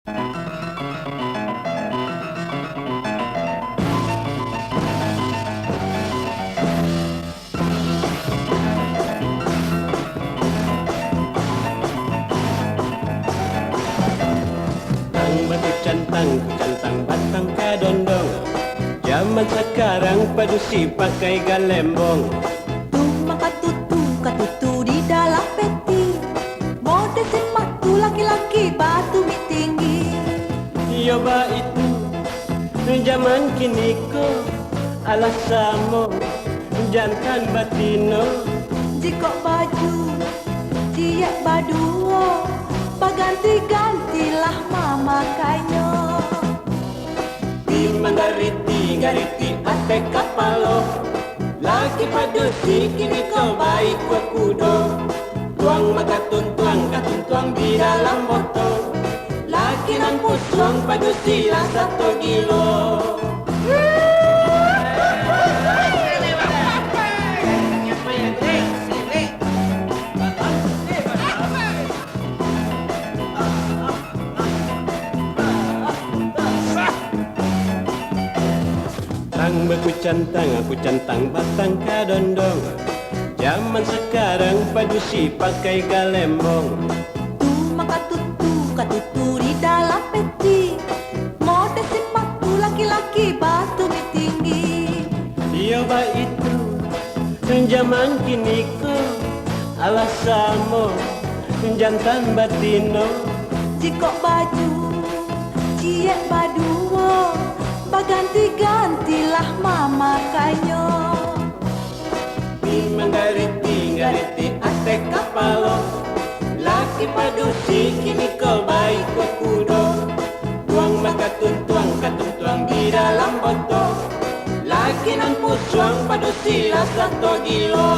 Batu centang batang kadondong. Zaman sekarang padusi pakai galembong. Tuh katutu di dalam peti. Mode sepatu laki-laki batu mi tinggi. Yoba itu zaman kini ko alas samo jantan batino. Jikok baju ciek baduo, baganti-gantilah mamakainya. Di gariti ate kapalo. Laki padusi kini ko baik ko kudo. Tuang katuntuang di dalam botol. Laki nan pusuang padusi lah 1 kilo. Aku centang batang kadondong. Zaman sekarang padusi pakai galembong. Tuh katutu di dalam peti. Mode sepatu laki-laki batu mi tinggi. Yoba itu zaman kini ko alas samo jantan batino. Jikok baju ciek baduo, baganti-gantilah mamakainya. Di gariti ate kapalo. Laki padusi kini ko baik ko kudo. Tuang katuntuang di dalam botol. Laki nan pusuang padusi lah 1 kilo.